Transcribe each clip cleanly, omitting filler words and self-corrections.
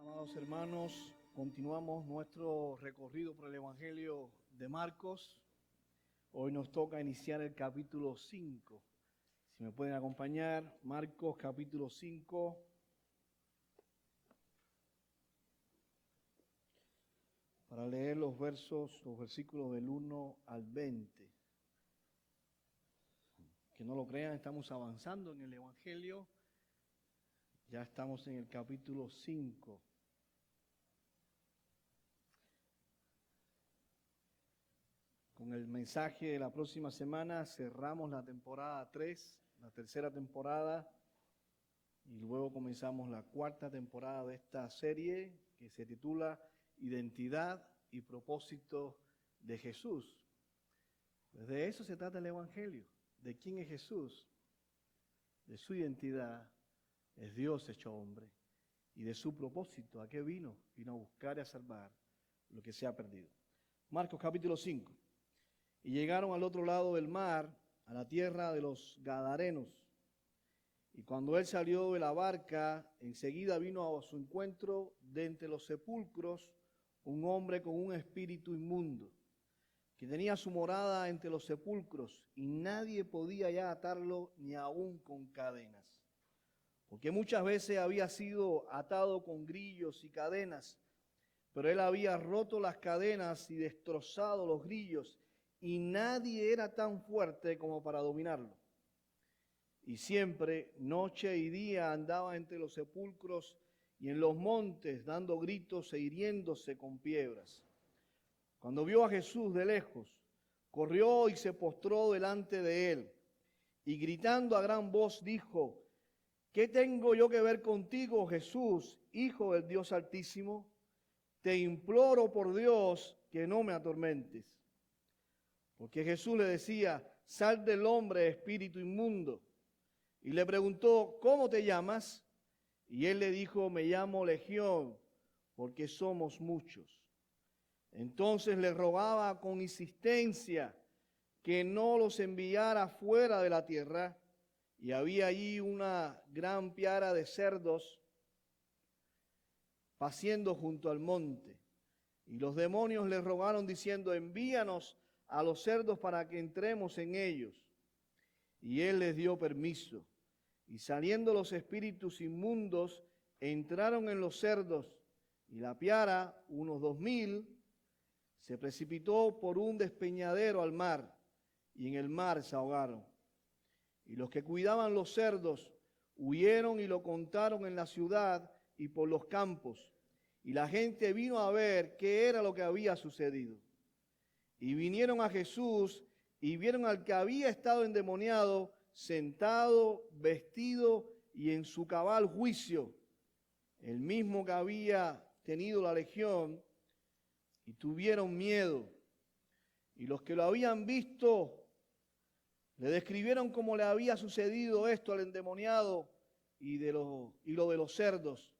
Amados hermanos, continuamos nuestro recorrido por el Evangelio de Marcos. Hoy nos toca iniciar el capítulo 5. Si me pueden acompañar, Marcos capítulo 5. Para leer los versículos del 1 al 20. Que no lo crean, estamos avanzando en el Evangelio. Ya estamos en el capítulo 5. Con el mensaje de la próxima semana cerramos la temporada 3, la tercera temporada, y luego comenzamos la cuarta temporada de esta serie que se titula Identidad y propósito de Jesús. Pues de eso se trata el Evangelio, de quién es Jesús, de su identidad, es Dios hecho hombre, y de su propósito, ¿a qué vino? Vino a buscar y a salvar lo que se ha perdido. Marcos capítulo 5. Y llegaron al otro lado del mar, a la tierra de los Gadarenos. Y cuando él salió de la barca, enseguida vino a su encuentro de entre los sepulcros un hombre con un espíritu inmundo, que tenía su morada entre los sepulcros, y nadie podía ya atarlo ni aún con cadenas. Porque muchas veces había sido atado con grillos y cadenas, pero él había roto las cadenas y destrozado los grillos, y nadie era tan fuerte como para dominarlo. Y siempre, noche y día, andaba entre los sepulcros y en los montes, dando gritos e hiriéndose con piedras. Cuando vio a Jesús de lejos, corrió y se postró delante de él, y gritando a gran voz dijo: ¿Qué tengo yo que ver contigo, Jesús, Hijo del Dios Altísimo? Te imploro por Dios que no me atormentes. Porque Jesús le decía: sal del hombre, espíritu inmundo. Y le preguntó: ¿cómo te llamas? Y él le dijo: me llamo Legión, porque somos muchos. Entonces le rogaba con insistencia que no los enviara fuera de la tierra. Y había allí una gran piara de cerdos paciendo junto al monte. Y los demonios le rogaron diciendo: envíanos a los cerdos para que entremos en ellos. Y él les dio permiso. Y saliendo los espíritus inmundos, entraron en los cerdos, y la piara, unos 2000, se precipitó por un despeñadero al mar, y en el mar se ahogaron. Y los que cuidaban los cerdos huyeron y lo contaron en la ciudad y por los campos. Y la gente vino a ver qué era lo que había sucedido. Y vinieron a Jesús y vieron al que había estado endemoniado, sentado, vestido y en su cabal juicio, el mismo que había tenido la legión, y tuvieron miedo. Y los que lo habían visto le describieron cómo le había sucedido esto al endemoniado y lo de los cerdos.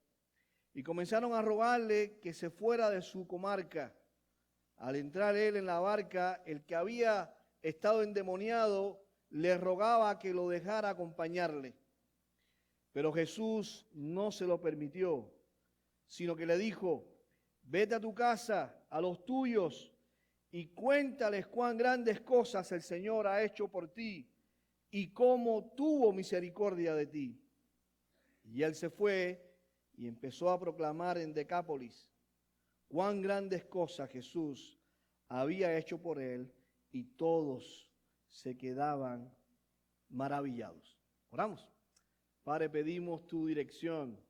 Y comenzaron a rogarle que se fuera de su comarca. Al entrar él en la barca, el que había estado endemoniado le rogaba que lo dejara acompañarle. Pero Jesús no se lo permitió, sino que le dijo: vete a tu casa, a los tuyos, y cuéntales cuán grandes cosas el Señor ha hecho por ti y cómo tuvo misericordia de ti. Y él se fue y empezó a proclamar en Decápolis cuán grandes cosas Jesús había hecho por él, y todos se quedaban maravillados. Oramos. Padre, pedimos tu dirección.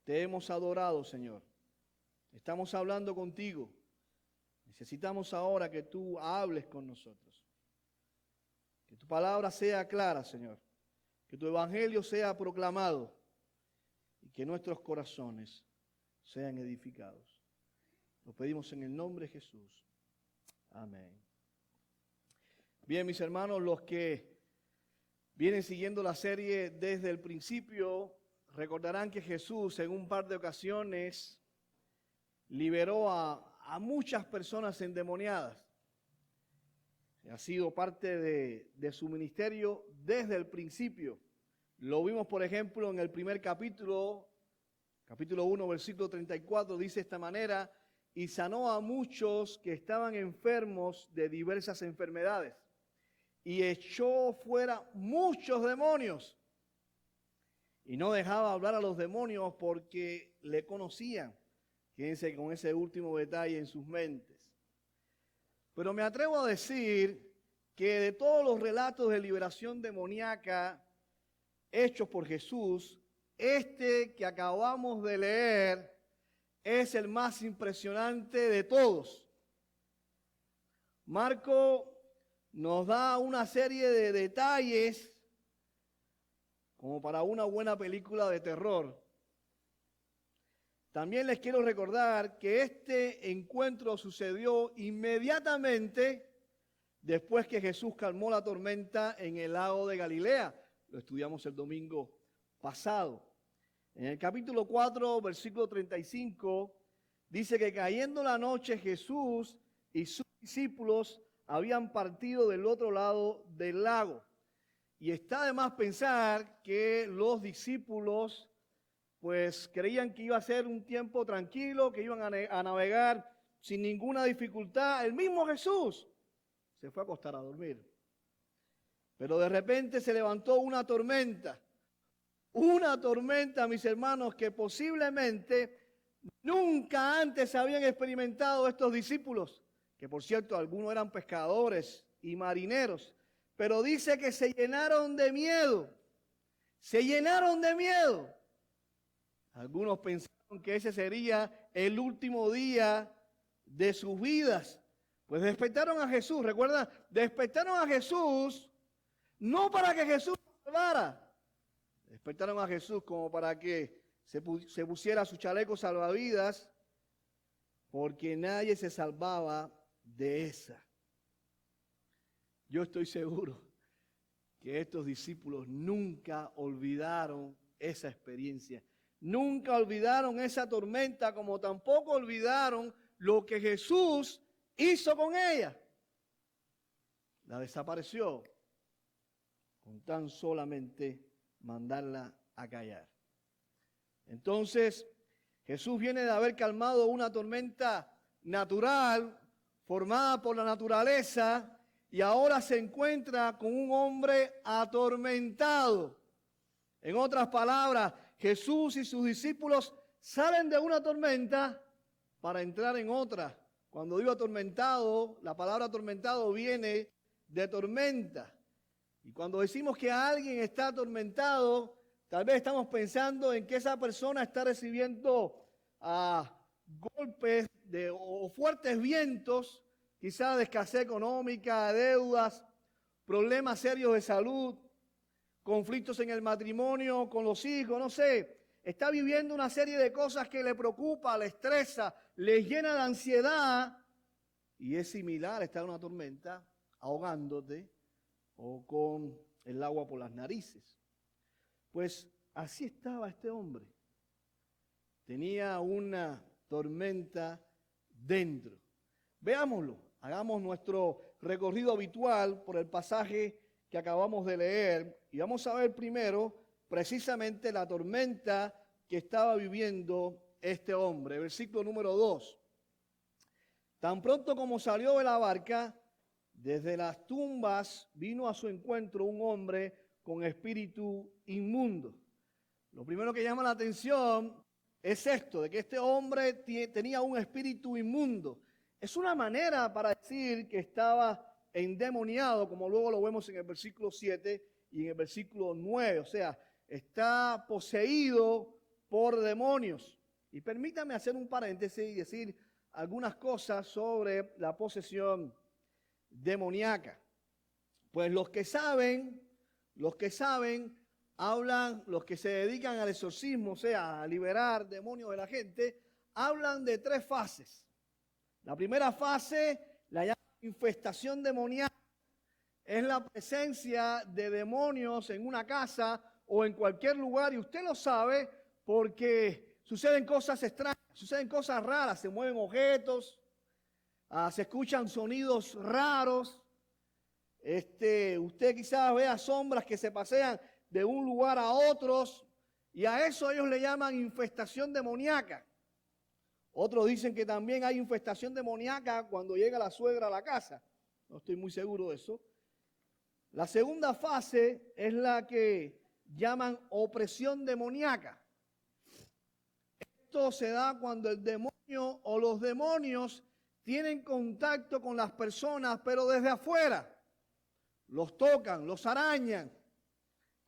Te hemos adorado, Señor. Estamos hablando contigo. Necesitamos ahora que tú hables con nosotros. Que tu palabra sea clara, Señor. Que tu evangelio sea proclamado y que nuestros corazones sean edificados. Lo pedimos en el nombre de Jesús. Amén. Bien, mis hermanos, los que vienen siguiendo la serie desde el principio, recordarán que Jesús en un par de ocasiones liberó a muchas personas endemoniadas. Ha sido parte de su ministerio desde el principio. Lo vimos, por ejemplo, en el primer capítulo Capítulo 1, versículo 34 dice de esta manera: y sanó a muchos que estaban enfermos de diversas enfermedades, y echó fuera muchos demonios, y no dejaba hablar a los demonios porque le conocían. Fíjense con ese último detalle en sus mentes. Pero me atrevo a decir que de todos los relatos de liberación demoníaca hechos por Jesús, este que acabamos de leer es el más impresionante de todos. Marco nos da una serie de detalles como para una buena película de terror. También les quiero recordar que este encuentro sucedió inmediatamente después que Jesús calmó la tormenta en el lago de Galilea. Lo estudiamos el domingo pasado. En el capítulo 4, versículo 35, dice que cayendo la noche Jesús y sus discípulos habían partido del otro lado del lago. Y está de más pensar que los discípulos pues creían que iba a ser un tiempo tranquilo, que iban a navegar sin ninguna dificultad. El mismo Jesús se fue a acostar a dormir. Pero de repente se levantó una tormenta, mis hermanos, que posiblemente nunca antes habían experimentado estos discípulos, que por cierto algunos eran pescadores y marineros, pero dice que se llenaron de miedo, Algunos pensaron que ese sería el último día de sus vidas. Pues despertaron a Jesús, recuerda, despertaron a Jesús no para que Jesús los salvara. Despertaron a Jesús como para que se pusiera su chaleco salvavidas, porque nadie se salvaba de esa. Yo estoy seguro que estos discípulos nunca olvidaron esa experiencia. Nunca olvidaron esa tormenta, como tampoco olvidaron lo que Jesús hizo con ella. La desapareció con tan solamente mandarla a callar. Entonces, Jesús viene de haber calmado una tormenta natural formada por la naturaleza y ahora se encuentra con un hombre atormentado. En otras palabras, Jesús y sus discípulos salen de una tormenta para entrar en otra. Cuando digo atormentado, la palabra atormentado viene de tormenta. Y cuando decimos que alguien está atormentado, tal vez estamos pensando en que esa persona está recibiendo golpes o fuertes vientos, quizás de escasez económica, deudas, problemas serios de salud, conflictos en el matrimonio, con los hijos, no sé. Está viviendo una serie de cosas que le preocupa, le estresa, le llena de ansiedad. Y es similar estar en una tormenta, ahogándote o con el agua por las narices. Pues así estaba este hombre. Tenía una tormenta dentro. Veámoslo, hagamos nuestro recorrido habitual por el pasaje que acabamos de leer y vamos a ver primero precisamente la tormenta que estaba viviendo este hombre. Versículo número 2. Tan pronto como salió de la barca, desde las tumbas vino a su encuentro un hombre con espíritu inmundo. Lo primero que llama la atención es esto, de que este hombre tenía un espíritu inmundo. Es una manera para decir que estaba endemoniado, como luego lo vemos en el versículo 7 y en el versículo 9. O sea, está poseído por demonios. Y permítame hacer un paréntesis y decir algunas cosas sobre la posesión demoníaca. Pues los que saben, hablan, los que se dedican al exorcismo, o sea, a liberar demonios de la gente, hablan de 3 fases. La primera fase la llaman infestación demoníaca. Es la presencia de demonios en una casa o en cualquier lugar, y usted lo sabe porque suceden cosas extrañas, suceden cosas raras, se mueven objetos, se escuchan sonidos raros. Usted quizás vea sombras que se pasean de un lugar a otros. Y a eso ellos le llaman infestación demoníaca. Otros dicen que también hay infestación demoníaca cuando llega la suegra a la casa. No estoy muy seguro de eso. La segunda fase es la que llaman opresión demoníaca. Esto se da cuando el demonio o los demonios tienen contacto con las personas, pero desde afuera. Los tocan, los arañan.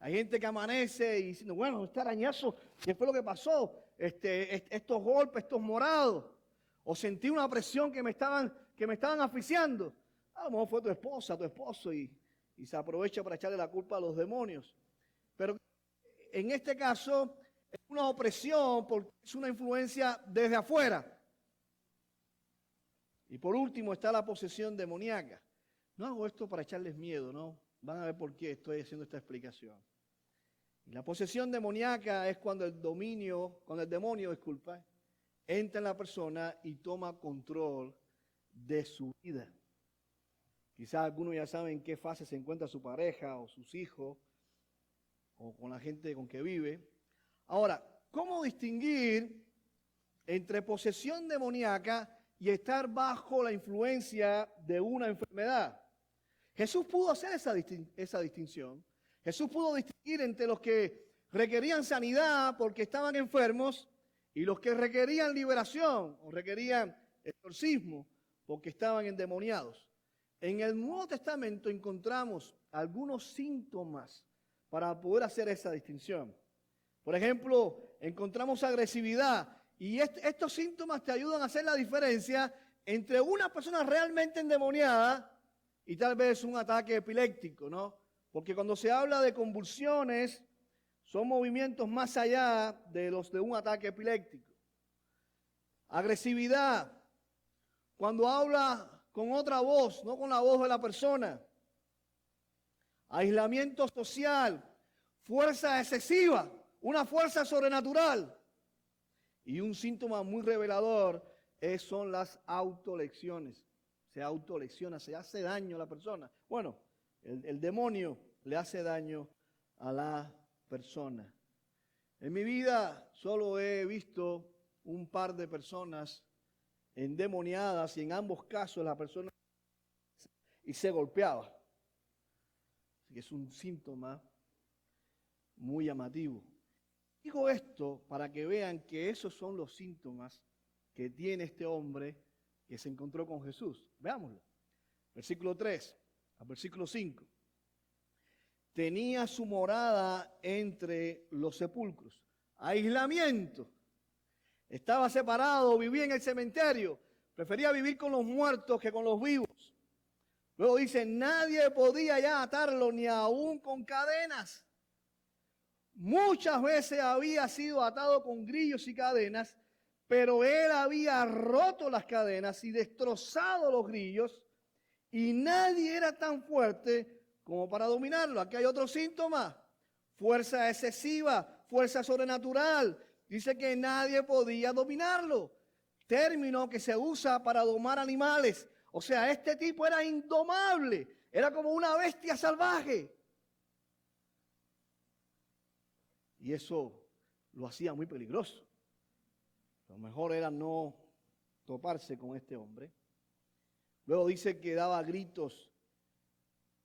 Hay gente que amanece y dice, bueno, este arañazo, ¿qué fue lo que pasó? Estos golpes, estos morados. O sentí una presión que me estaban asfixiando. A lo mejor fue tu esposa, tu esposo, y se aprovecha para echarle la culpa a los demonios. Pero en este caso es una opresión porque es una influencia desde afuera. Y por último está la posesión demoníaca. No hago esto para echarles miedo, ¿no? Van a ver por qué estoy haciendo esta explicación. Y la posesión demoníaca es cuando el demonio, entra en la persona y toma control de su vida. Quizás algunos ya saben en qué fase se encuentra su pareja o sus hijos o con la gente con que vive. Ahora, ¿cómo distinguir entre posesión demoníaca y estar bajo la influencia de una enfermedad? Jesús pudo hacer esa distinción. Jesús pudo distinguir entre los que requerían sanidad porque estaban enfermos y los que requerían liberación o requerían exorcismo porque estaban endemoniados. En el Nuevo Testamento encontramos algunos síntomas para poder hacer esa distinción. Por ejemplo, encontramos agresividad y estos síntomas te ayudan a hacer la diferencia entre una persona realmente endemoniada y tal vez un ataque epiléptico, ¿no? Porque cuando se habla de convulsiones, son movimientos más allá de los de un ataque epiléptico. Agresividad, cuando habla con otra voz, no con la voz de la persona. Aislamiento social, fuerza excesiva, una fuerza sobrenatural. Y un síntoma muy revelador son las autolecciones. Se autolecciona, se hace daño a la persona. Bueno, el demonio le hace daño a la persona. En mi vida solo he visto un par de personas endemoniadas y en ambos casos la persona y se golpeaba. Así que es un síntoma muy llamativo. Digo esto para que vean que esos son los síntomas que tiene este hombre que se encontró con Jesús. Veámoslo. Versículo 3 al versículo 5. Tenía su morada entre los sepulcros. Aislamiento. Estaba separado, vivía en el cementerio. Prefería vivir con los muertos que con los vivos. Luego dice, nadie podía ya atarlo ni aún con cadenas. Muchas veces había sido atado con grillos y cadenas, pero él había roto las cadenas y destrozado los grillos y nadie era tan fuerte como para dominarlo. Aquí hay otro síntoma, fuerza excesiva, fuerza sobrenatural. Dice que nadie podía dominarlo, término que se usa para domar animales. O sea, este tipo era indomable, era como una bestia salvaje. Y eso lo hacía muy peligroso. Lo mejor era no toparse con este hombre. Luego dice que daba gritos.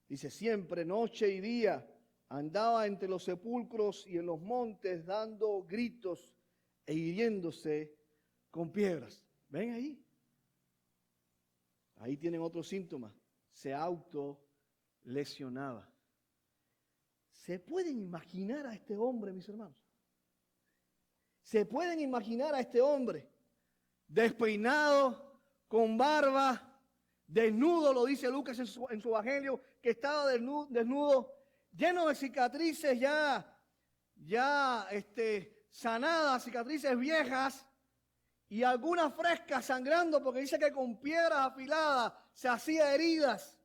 Dice siempre, noche y día, andaba entre los sepulcros y en los montes dando gritos e hiriéndose con piedras. ¿Ven ahí? Ahí tienen otro síntoma. Se autolesionaba. ¿Se pueden imaginar a este hombre, mis hermanos? ¿Se pueden imaginar a este hombre despeinado, con barba, desnudo, lo dice Lucas en su evangelio, que estaba desnudo, lleno de cicatrices ya sanadas, cicatrices viejas y algunas frescas sangrando porque dice que con piedras afiladas se hacía heridas,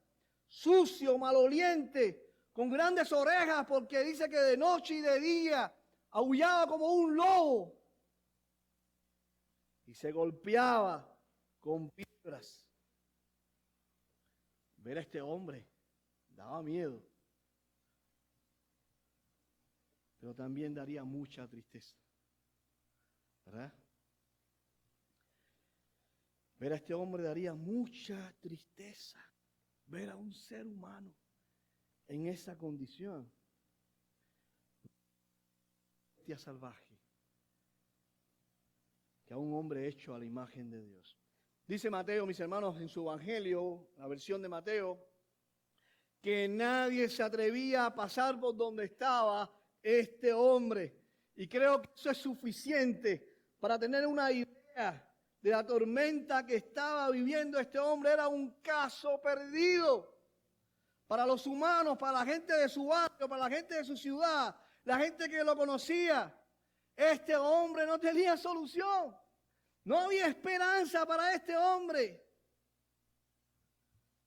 sucio, maloliente, con grandes orejas porque dice que de noche y de día aullaba como un lobo y se golpeaba con piedras. Ver a este hombre daba miedo. pero también daría mucha tristeza, ¿verdad? Ver a este hombre daría mucha tristeza, ver a un ser humano en esa condición. Bestia salvaje, que a un hombre hecho a la imagen de Dios. Dice Mateo, mis hermanos, en su evangelio, la versión de Mateo, que nadie se atrevía a pasar por donde estaba este hombre. Y creo que eso es suficiente para tener una idea de la tormenta que estaba viviendo este hombre. Era un caso perdido para los humanos, para la gente de su barrio, para la gente de su ciudad, la gente que lo conocía. Este hombre no tenía solución. No había esperanza para este hombre.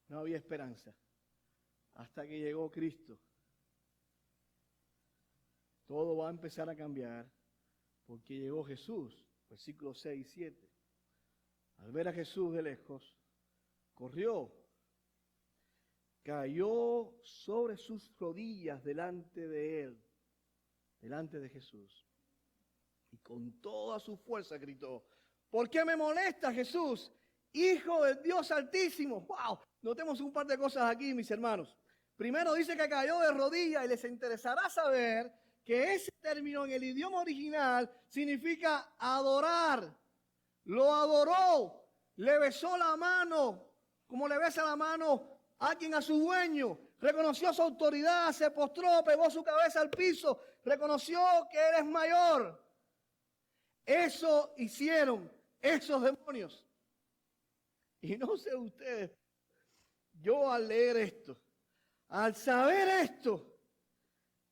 No había esperanza. Hasta que llegó Cristo. Todo va a empezar a cambiar porque llegó Jesús. Versículos 6 y 7. Al ver a Jesús de lejos, corrió, cayó sobre sus rodillas delante de él, delante de Jesús. Y con toda su fuerza gritó: ¿por qué me molesta, Jesús, Hijo del Dios Altísimo? ¡Wow! Notemos un par de cosas aquí, mis hermanos. Primero dice que cayó de rodillas, y les interesará saber que ese término en el idioma original significa adorar. Lo adoró, le besó la mano, como le besa la mano a alguien a su dueño. Reconoció su autoridad, se postró, pegó su cabeza al piso, reconoció que él es mayor. Eso hicieron esos demonios. Y no sé ustedes, yo al leer esto, al saber esto,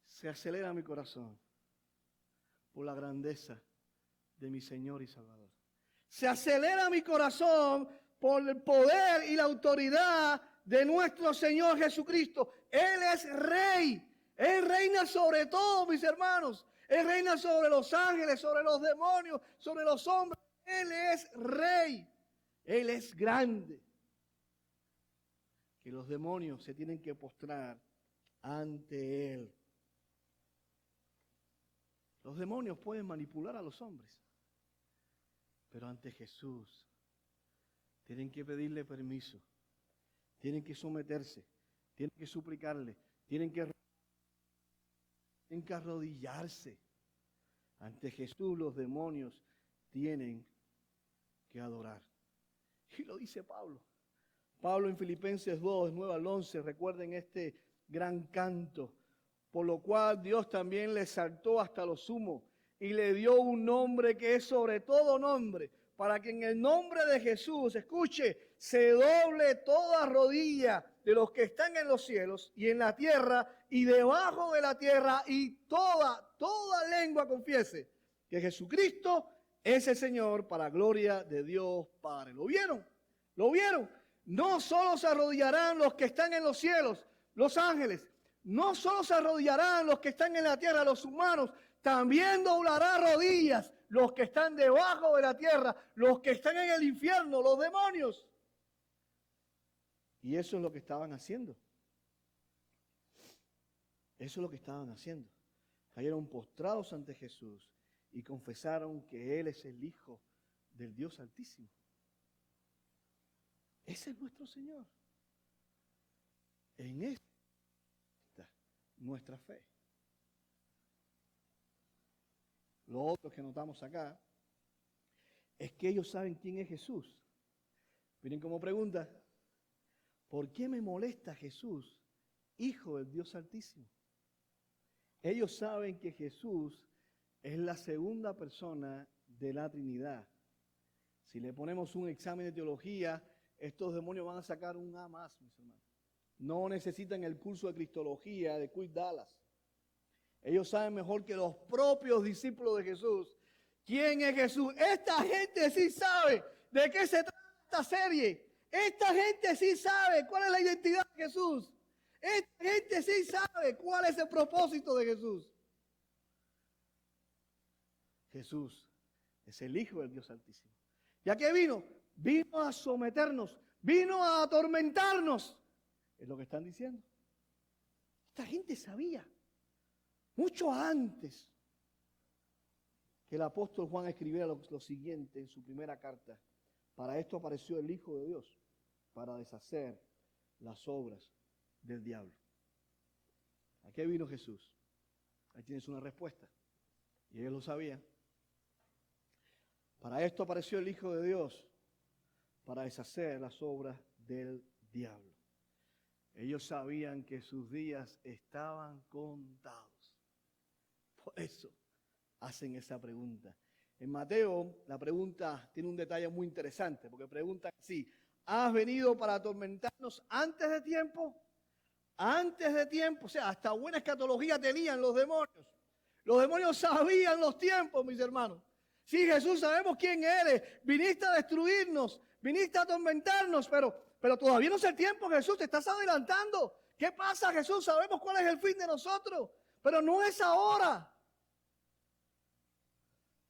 se acelera mi corazón por la grandeza de mi Señor y Salvador. Se acelera mi corazón por el poder y la autoridad de nuestro Señor Jesucristo. Él es Rey. Él reina sobre todo, mis hermanos. Él reina sobre los ángeles, sobre los demonios, sobre los hombres. Él es Rey. Él es grande. Que los demonios se tienen que postrar ante Él. Los demonios pueden manipular a los hombres, pero ante Jesús tienen que pedirle permiso, tienen que someterse, tienen que suplicarle, tienen que arrodillarse. Ante Jesús los demonios tienen que adorar. Y lo dice Pablo. Pablo en Filipenses 2, 9 al 11, recuerden este gran canto. Por lo cual Dios también le exaltó hasta lo sumo y le dio un nombre que es sobre todo nombre, para que en el nombre de Jesús, escuche, se doble toda rodilla de los que están en los cielos y en la tierra y debajo de la tierra, y toda lengua confiese que Jesucristo es el Señor, para gloria de Dios Padre. ¿Lo vieron? ¿Lo vieron? No solo se arrodillarán los que están en los cielos, los ángeles. No solo se arrodillarán los que están en la tierra, los humanos, también doblarán rodillas los que están debajo de la tierra, los que están en el infierno, los demonios. Y eso es lo que estaban haciendo. Eso es lo que estaban haciendo. Cayeron postrados ante Jesús y confesaron que Él es el Hijo del Dios Altísimo. Ese es nuestro Señor. En esta nuestra fe. Lo otro que notamos acá es que ellos saben quién es Jesús. Miren cómo pregunta: ¿por qué me molesta Jesús, Hijo del Dios Altísimo? Ellos saben que Jesús es la segunda persona de la Trinidad. Si le ponemos un examen de teología, estos demonios van a sacar un A más, mis hermanos. No necesitan el curso de Cristología de Quid Dallas. Ellos saben mejor que los propios discípulos de Jesús quién es Jesús. Esta gente sí sabe de qué se trata esta serie. Esta gente sí sabe cuál es la identidad de Jesús. Esta gente sí sabe cuál es el propósito de Jesús. Jesús es el Hijo del Dios Altísimo. ¿Y a qué vino? Vino a someternos, vino a atormentarnos. Es lo que están diciendo. Esta gente sabía. mucho antes que el apóstol Juan escribiera lo siguiente en su primera carta. Para esto apareció el Hijo de Dios, para deshacer las obras del diablo. ¿A qué vino Jesús? Ahí tienes una respuesta. Y ellos lo sabían. Para esto apareció el Hijo de Dios, para deshacer las obras del diablo. Ellos sabían que sus días estaban contados. Por eso hacen esa pregunta. En Mateo, la pregunta tiene un detalle muy interesante, porque preguntan así: ¿has venido para atormentarnos antes de tiempo? Antes de tiempo, o sea, hasta buena escatología tenían los demonios. Los demonios sabían los tiempos, mis hermanos. Sí, Jesús, sabemos quién eres. Viniste a destruirnos, viniste a atormentarnos, pero todavía no es el tiempo, Jesús, te estás adelantando. ¿Qué pasa, Jesús? Sabemos cuál es el fin de nosotros, pero no es ahora.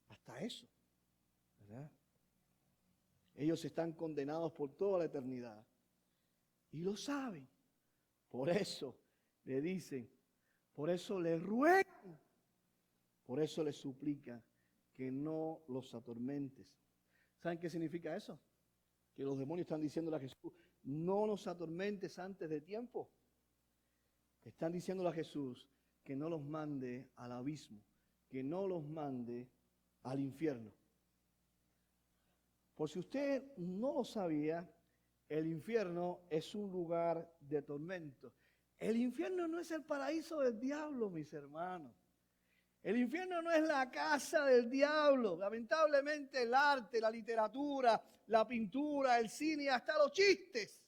Hasta eso, ¿verdad? Ellos están condenados por toda la eternidad y lo saben. Por eso le dicen, por eso le ruegan, por eso le suplican que no los atormentes. ¿Saben qué significa eso? Que los demonios están diciéndole a Jesús, no nos atormentes antes de tiempo. Están diciéndole a Jesús que no los mande al abismo, que no los mande al infierno. Por si usted no lo sabía, el infierno es un lugar de tormento. El infierno no es el paraíso del diablo, mis hermanos. El infierno no es la casa del diablo. Lamentablemente el arte, la literatura, la pintura, el cine y hasta los chistes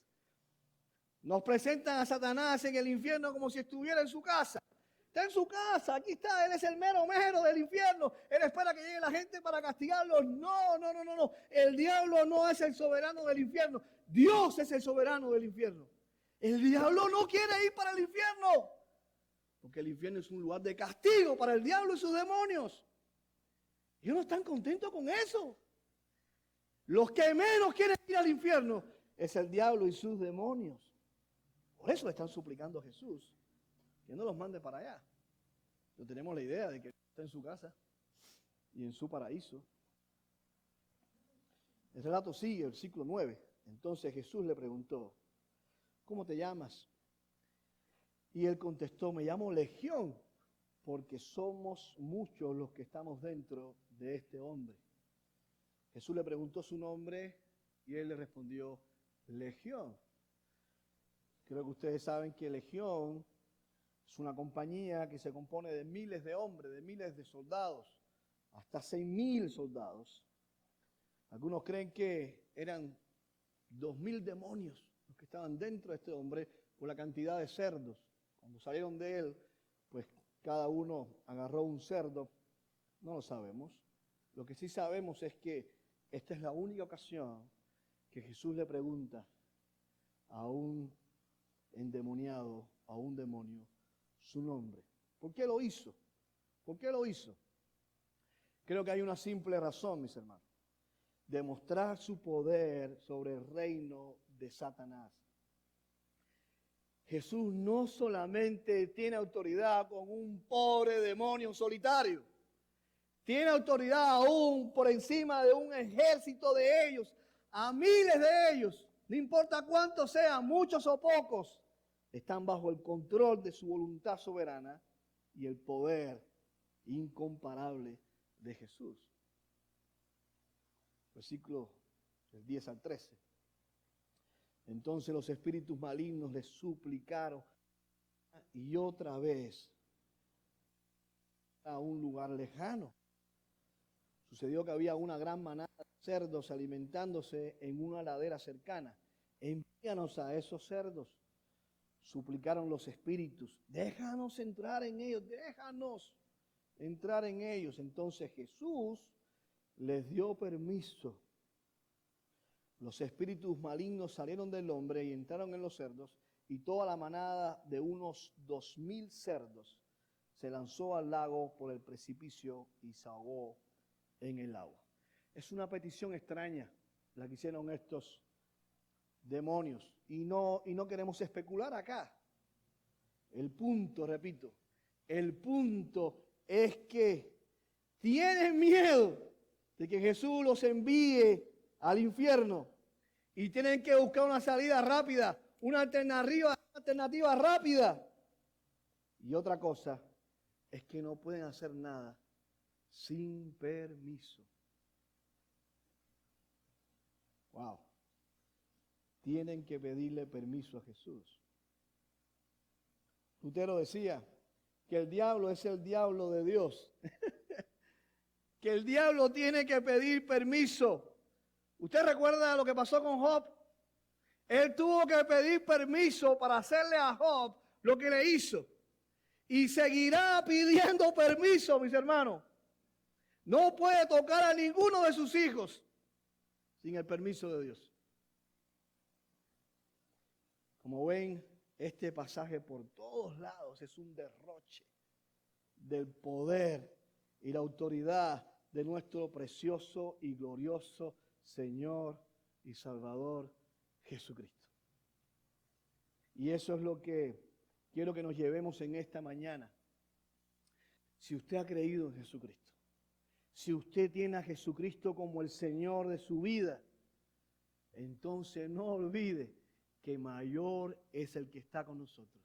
nos presentan a Satanás en el infierno como si estuviera en su casa. Está en su casa, aquí está, él es el mero del infierno. Él espera que llegue la gente para castigarlos. No. El diablo no es el soberano del infierno. Dios es el soberano del infierno. El diablo no quiere ir para el infierno, porque el infierno es un lugar de castigo para el diablo y sus demonios. Ellos no están contentos con eso. Los que menos quieren ir al infierno es el diablo y sus demonios. Por eso le están suplicando a Jesús que no los mande para allá. No tenemos la idea de que está en su casa y en su paraíso. El relato sigue, el versículo 9. Entonces Jesús le preguntó, ¿cómo te llamas? Y él contestó, me llamo Legión, porque somos muchos los que estamos dentro de este hombre. Jesús le preguntó su nombre y él le respondió, Legión. Creo que ustedes saben que Legión es una compañía que se compone de miles de hombres, de miles de soldados, hasta 6.000 soldados. Algunos creen que eran 2.000 demonios los que estaban dentro de este hombre por la cantidad de cerdos. Cuando salieron de él, pues cada uno agarró un cerdo. No lo sabemos. Lo que sí sabemos es que esta es la única ocasión que Jesús le pregunta a un endemoniado, a un demonio, su nombre. ¿Por qué lo hizo? ¿Por qué lo hizo? Creo que hay una simple razón, mis hermanos. Demostrar su poder sobre el reino de Satanás. Jesús no solamente tiene autoridad con un pobre demonio solitario, tiene autoridad aún por encima de un ejército de ellos, a miles de ellos, no importa cuántos sean, muchos o pocos, están bajo el control de su voluntad soberana y el poder incomparable de Jesús. Versículo del 10 al 13. Entonces los espíritus malignos les suplicaron y otra vez a un lugar lejano. Sucedió que había una gran manada de cerdos alimentándose en una ladera cercana. Envíanos a esos cerdos, suplicaron los espíritus. Déjanos entrar en ellos, déjanos entrar en ellos. Entonces Jesús les dio permiso. Los espíritus malignos salieron del hombre y entraron en los cerdos, y toda la manada de unos 2.000 cerdos se lanzó al lago por el precipicio y se ahogó en el agua. Es una petición extraña la que hicieron estos demonios, y no queremos especular acá. El punto, repito, El punto es que tienen miedo de que Jesús los envíe al infierno y tienen que buscar una salida rápida, una alternativa rápida. Y otra cosa es que no pueden hacer nada sin permiso. Wow. Tienen que pedirle permiso a Jesús. Lutero decía que el diablo es el diablo de Dios. Que el diablo tiene que pedir permiso. ¿Usted recuerda lo que pasó con Job? Él tuvo que pedir permiso para hacerle a Job lo que le hizo. Y seguirá pidiendo permiso, mis hermanos. No puede tocar a ninguno de sus hijos sin el permiso de Dios. Como ven, este pasaje por todos lados es un derroche del poder y la autoridad de nuestro precioso y glorioso Señor y Salvador Jesucristo. Y eso es lo que quiero que nos llevemos en esta mañana. Si usted ha creído en Jesucristo, si usted tiene a Jesucristo como el Señor de su vida, entonces no olvide que mayor es el que está con nosotros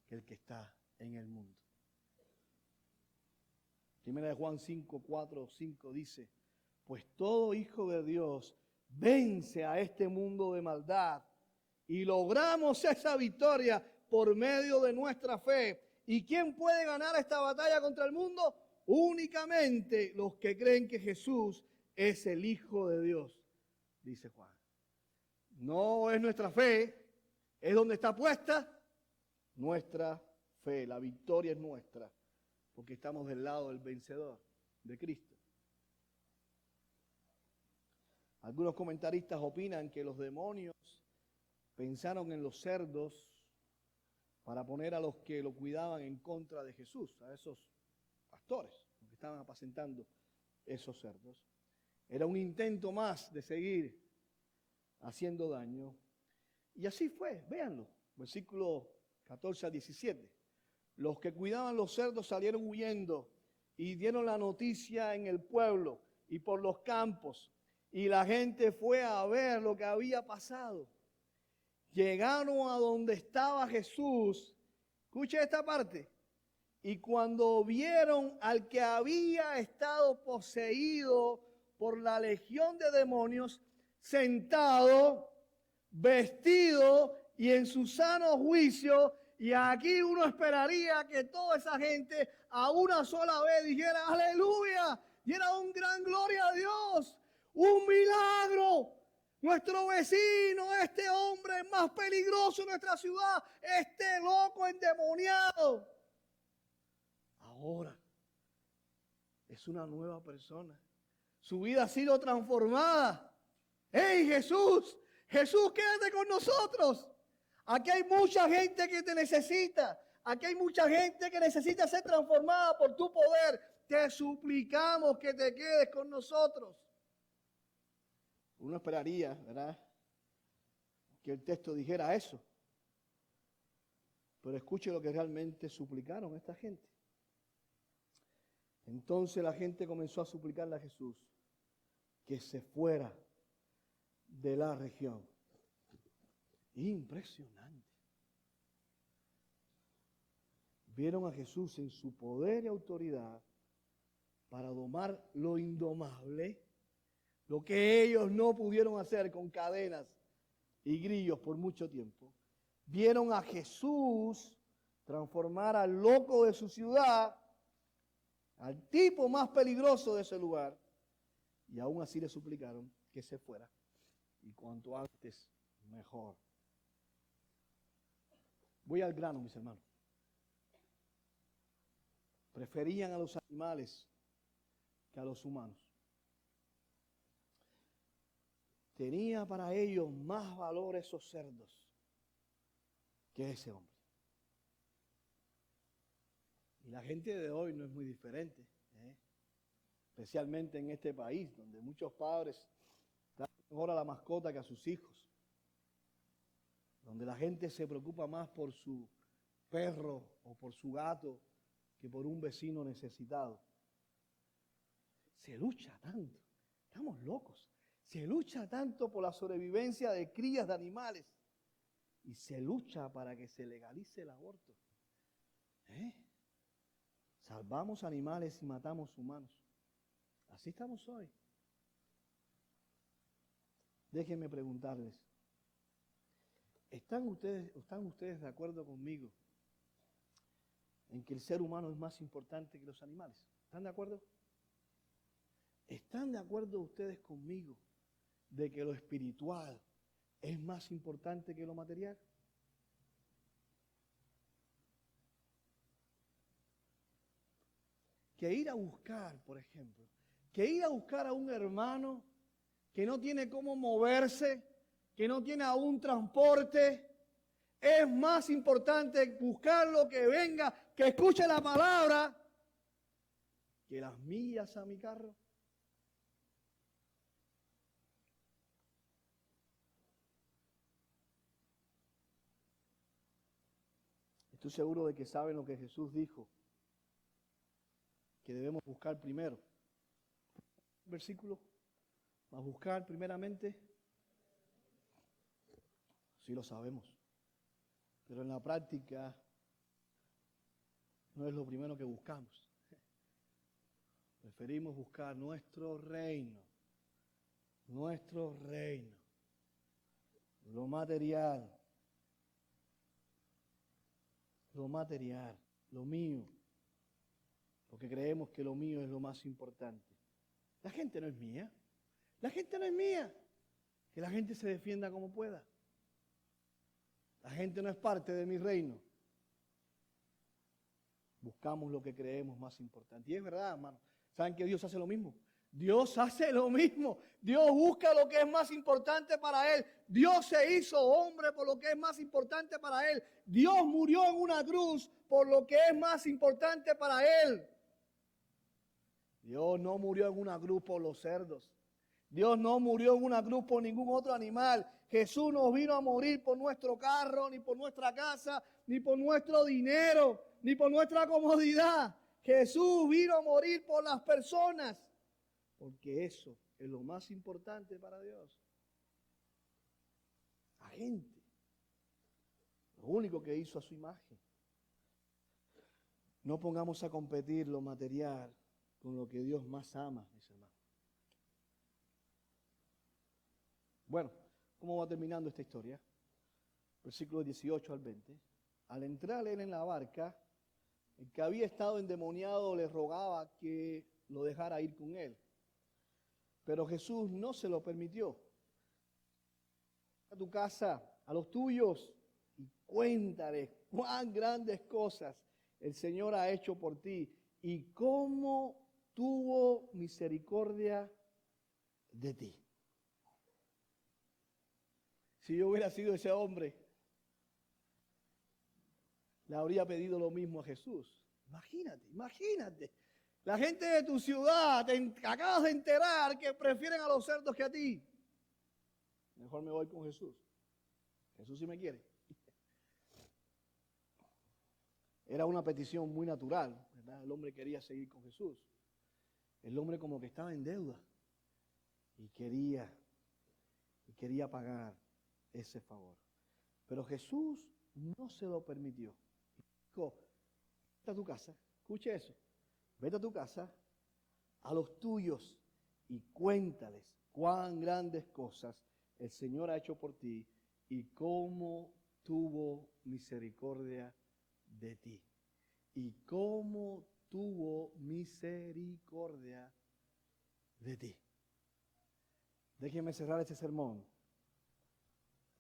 que el que está en el mundo. Primera de Juan 5, 4, 5 dice, pues todo hijo de Dios vence a este mundo de maldad y logramos esa victoria por medio de nuestra fe. ¿Y quién puede ganar esta batalla contra el mundo? Únicamente los que creen que Jesús es el Hijo de Dios, dice Juan. No es nuestra fe, es donde está puesta nuestra fe. La victoria es nuestra, porque estamos del lado del vencedor, de Cristo. Algunos comentaristas opinan que los demonios pensaron en los cerdos para poner a los que lo cuidaban en contra de Jesús, a esos pastores que estaban apacentando esos cerdos. Era un intento más de seguir haciendo daño. Y así fue, véanlo, versículo 14 a 17. Los que cuidaban los cerdos salieron huyendo y dieron la noticia en el pueblo y por los campos. Y la gente fue a ver lo que había pasado. Llegaron a donde estaba Jesús. Escuche esta parte. Y cuando vieron al que había estado poseído por la legión de demonios, sentado, vestido y en su sano juicio, y aquí uno esperaría que toda esa gente a una sola vez dijera aleluya, diera un gran gloria a Dios, un milagro. Nuestro vecino, este hombre más peligroso en nuestra ciudad, este loco endemoniado, ahora es una nueva persona. Su vida ha sido transformada. ¡Hey, Jesús! Jesús, quédate con nosotros. Aquí hay mucha gente que te necesita. Aquí hay mucha gente que necesita ser transformada por tu poder. Te suplicamos que te quedes con nosotros. Uno esperaría, ¿verdad?, que el texto dijera eso. Pero escuche lo que realmente suplicaron esta gente. Entonces la gente comenzó a suplicarle a Jesús que se fuera de la región. Impresionante. Vieron a Jesús en su poder y autoridad para domar lo indomable, lo que ellos no pudieron hacer con cadenas y grillos por mucho tiempo. Vieron a Jesús transformar al loco de su ciudad, al tipo más peligroso de ese lugar, y aún así le suplicaron que se fuera. Y cuanto antes, mejor. Voy al grano, mis hermanos. Preferían a los animales que a los humanos. Tenía para ellos más valor esos cerdos que ese hombre. Y la gente de hoy no es muy diferente, especialmente en este país, donde muchos padres dan mejor a la mascota que a sus hijos, donde la gente se preocupa más por su perro o por su gato que por un vecino necesitado. Se lucha tanto, estamos locos, se lucha tanto por la sobrevivencia de crías de animales y se lucha para que se legalice el aborto. Salvamos animales y matamos humanos. Así estamos hoy. Déjenme preguntarles, ¿están ustedes de acuerdo conmigo en que el ser humano es más importante que los animales? ¿Están de acuerdo? ¿Están de acuerdo ustedes conmigo de que lo espiritual es más importante que lo material? Que ir a buscar, por ejemplo, que ir a buscar a un hermano que no tiene cómo moverse, que no tiene aún transporte, es más importante buscarlo, que venga, que escuche la palabra, que las millas a mi carro. Estoy seguro de que saben lo que Jesús dijo, que debemos buscar primero. Versículo, ¿va a buscar primeramente? Sí lo sabemos, pero en la práctica no es lo primero que buscamos. Preferimos buscar nuestro reino, lo material, lo mío, porque creemos que lo mío es lo más importante. La gente no es mía, que la gente se defienda como pueda. La gente no es parte de mi reino. Buscamos lo que creemos más importante. Y es verdad, hermano. ¿Saben que Dios hace lo mismo? Dios hace lo mismo. Dios busca lo que es más importante para Él. Dios se hizo hombre por lo que es más importante para Él. Dios murió en una cruz por lo que es más importante para Él. Dios no murió en una cruz por los cerdos. Dios no murió en una cruz por ningún otro animal. Jesús no vino a morir por nuestro carro, ni por nuestra casa, ni por nuestro dinero, ni por nuestra comodidad. Jesús vino a morir por las personas, porque eso es lo más importante para Dios. La gente, lo único que hizo a su imagen. No pongamos a competir lo material con lo que Dios más ama, mis hermanos. Bueno, ¿cómo va terminando esta historia? Versículos 18 al 20. Al entrar él en la barca, el que había estado endemoniado le rogaba que lo dejara ir con él. Pero Jesús no se lo permitió. A tu casa, a los tuyos, y cuéntales cuán grandes cosas el Señor ha hecho por ti y cómo tuvo misericordia de ti. Si yo hubiera sido ese hombre, le habría pedido lo mismo a Jesús. Imagínate. La gente de tu ciudad, acabas de enterar que prefieren a los cerdos que a ti. Mejor me voy con Jesús. Jesús sí me quiere. Era una petición muy natural, ¿verdad? El hombre quería seguir con Jesús. El hombre como que estaba en deuda y quería pagar ese favor. Pero Jesús no se lo permitió. Dijo, vete a tu casa, escuche eso, vete a tu casa, a los tuyos y cuéntales cuán grandes cosas el Señor ha hecho por ti y cómo tuvo misericordia de ti. Y cómo tuvo misericordia de ti. Déjenme cerrar este sermón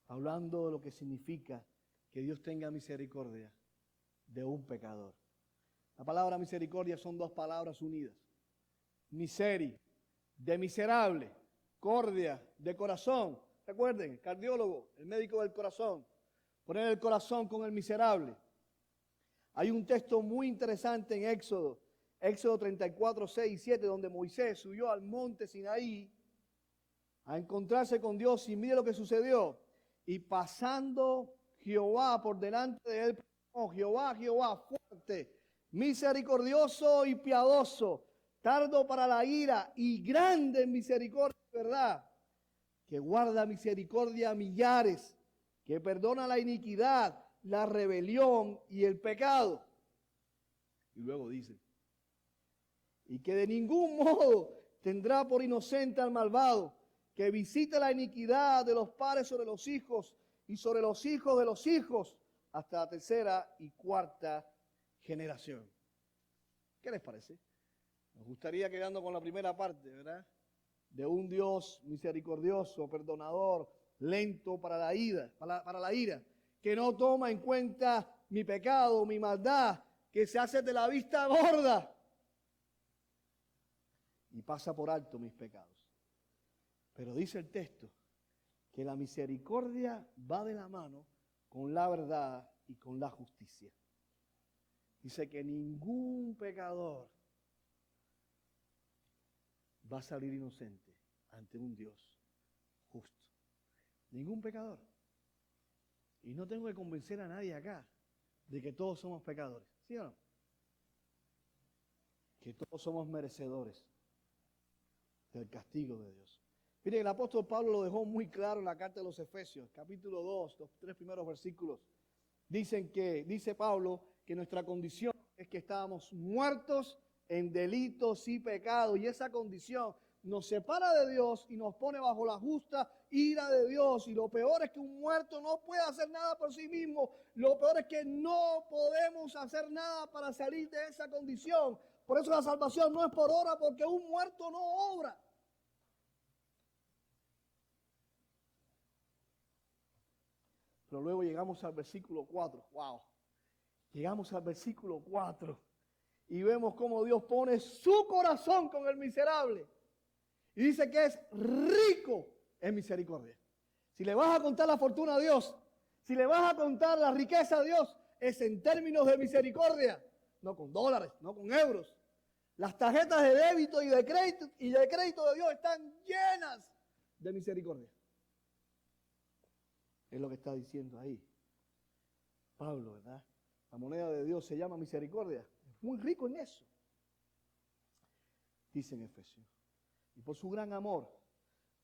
hablando de lo que significa que Dios tenga misericordia de un pecador. La palabra misericordia son dos palabras unidas. Miseri, de miserable, cordia, de corazón. Recuerden, el cardiólogo, el médico del corazón, poner el corazón con el miserable. Hay un texto muy interesante en Éxodo 34, 6 y 7, donde Moisés subió al monte Sinaí a encontrarse con Dios y mire lo que sucedió. Y pasando Jehová por delante de él, oh, Jehová, fuerte, misericordioso y piadoso, tardo para la ira y grande en misericordia, ¿verdad? Que guarda misericordia a millares, que perdona la iniquidad, la rebelión y el pecado. Y luego dice, y que de ningún modo tendrá por inocente al malvado, que visite la iniquidad de los padres sobre los hijos y sobre los hijos de los hijos, hasta la tercera y cuarta generación. ¿Qué les parece? Nos gustaría quedando con la primera parte, ¿verdad? De un Dios misericordioso, perdonador, lento para la ira, que no toma en cuenta mi pecado, mi maldad, que se hace de la vista gorda y pasa por alto mis pecados. Pero dice el texto que la misericordia va de la mano con la verdad y con la justicia. Dice que ningún pecador va a salir inocente ante un Dios justo. Ningún pecador. Y no tengo que convencer a nadie acá de que todos somos pecadores. ¿Sí o no? Que todos somos merecedores del castigo de Dios. Miren, el apóstol Pablo lo dejó muy claro en la carta de los Efesios, capítulo 2, los 3 primeros versículos. Dice Pablo que nuestra condición es que estábamos muertos en delitos y pecados, y esa condición nos separa de Dios y nos pone bajo la justa ira de Dios. Y lo peor es que un muerto no puede hacer nada por sí mismo. Lo peor es que no podemos hacer nada para salir de esa condición. Por eso la salvación no es por obra, porque un muerto no obra. Pero luego llegamos al versículo 4. ¡Wow! Llegamos al versículo 4 y vemos cómo Dios pone su corazón con el miserable. Y dice que es rico en misericordia. Si le vas a contar la fortuna a Dios, si le vas a contar la riqueza a Dios, es en términos de misericordia, no con dólares, no con euros. Las tarjetas de débito y de crédito de Dios están llenas de misericordia. Es lo que está diciendo ahí Pablo, ¿verdad? La moneda de Dios se llama misericordia. Es muy rico en eso. Dice en Efesios. Y por su gran amor,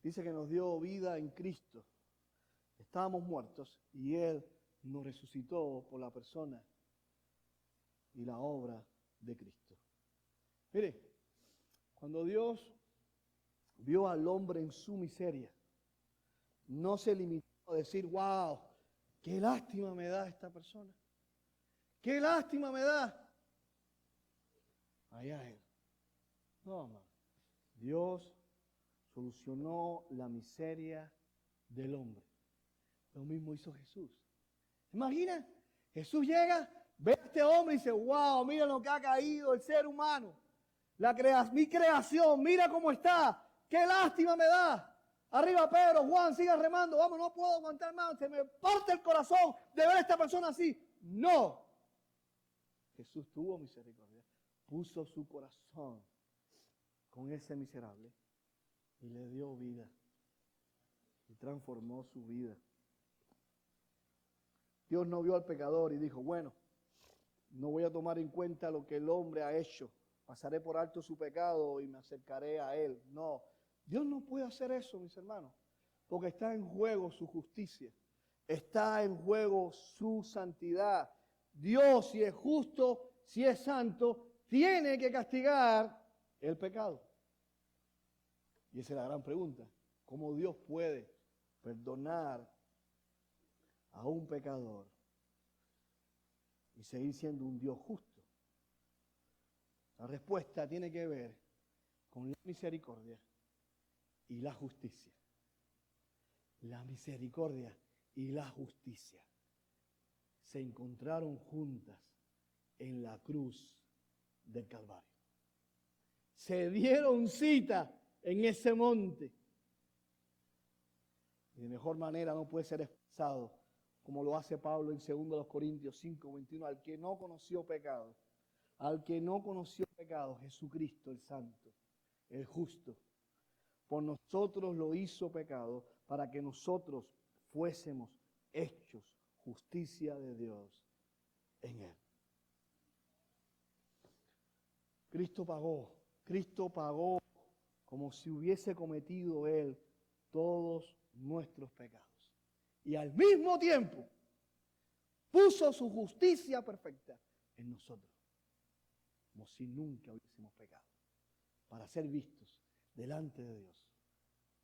dice que nos dio vida en Cristo. Estábamos muertos y Él nos resucitó por la persona y la obra de Cristo. Mire, cuando Dios vio al hombre en su miseria, no se limitó a decir, wow, qué lástima me da esta persona. Qué lástima me da. Allá Él. No, hermano. Dios solucionó la miseria del hombre. Lo mismo hizo Jesús. Imagina, Jesús llega, ve a este hombre y dice, wow, mira lo que ha caído el ser humano. Mi creación, mira cómo está. Qué lástima me da. Arriba Pedro, Juan, sigan remando. Vamos, no puedo aguantar más. Se me parte el corazón de ver a esta persona así. No. Jesús tuvo misericordia. Puso su corazón con ese miserable y le dio vida. Y transformó su vida. Dios no vio al pecador y dijo, bueno, no voy a tomar en cuenta lo que el hombre ha hecho. Pasaré por alto su pecado y me acercaré a él. No, Dios no puede hacer eso, mis hermanos, porque está en juego su justicia. Está en juego su santidad. Dios, si es justo, si es santo, tiene que castigar el pecado. Y esa es la gran pregunta. ¿Cómo Dios puede perdonar a un pecador y seguir siendo un Dios justo? La respuesta tiene que ver con la misericordia y la justicia. La misericordia y la justicia se encontraron juntas en la cruz del Calvario. Se dieron cita en ese monte. Y de mejor manera no puede ser expresado como lo hace Pablo en 2 Corintios 5:21, al que no conoció pecado, Jesucristo el Santo, el justo, por nosotros lo hizo pecado para que nosotros fuésemos hechos justicia de Dios en Él. Cristo pagó como si hubiese cometido Él todos nuestros pecados. Y al mismo tiempo puso su justicia perfecta en nosotros, como si nunca hubiésemos pecado, para ser vistos delante de Dios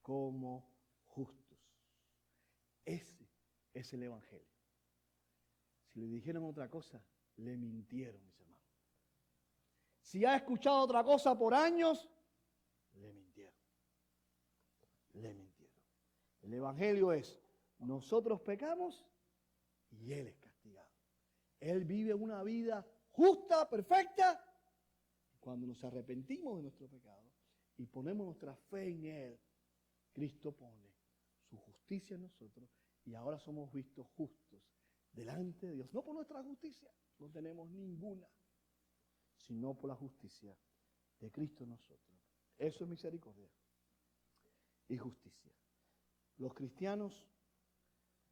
como justos. Ese es el Evangelio. Si le dijeron otra cosa, le mintieron, mis hermanos. Si ha escuchado otra cosa por años, le mintieron. Le mintieron. El Evangelio es, nosotros pecamos y Él es castigado. Él vive una vida justa, perfecta. Cuando nos arrepentimos de nuestro pecado y ponemos nuestra fe en Él, Cristo pone su justicia en nosotros y ahora somos vistos justos delante de Dios. No por nuestra justicia, no tenemos ninguna, sino por la justicia de Cristo en nosotros. Eso es misericordia y justicia. Los cristianos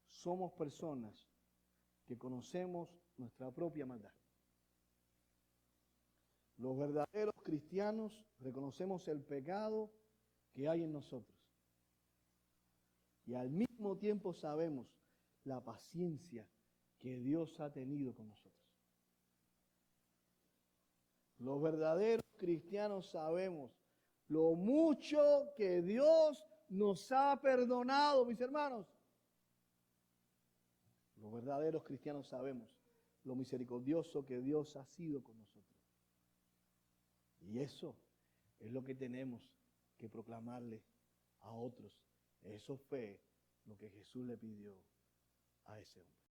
somos personas que conocemos nuestra propia maldad. Los verdaderos cristianos reconocemos el pecado que hay en nosotros. Y al mismo tiempo sabemos la paciencia que Dios ha tenido con nosotros. Los verdaderos cristianos sabemos lo mucho que Dios nos ha perdonado, mis hermanos. Los verdaderos cristianos sabemos lo misericordioso que Dios ha sido con nosotros. Y eso es lo que tenemos que proclamarle a otros. Eso fue lo que Jesús le pidió a ese hombre.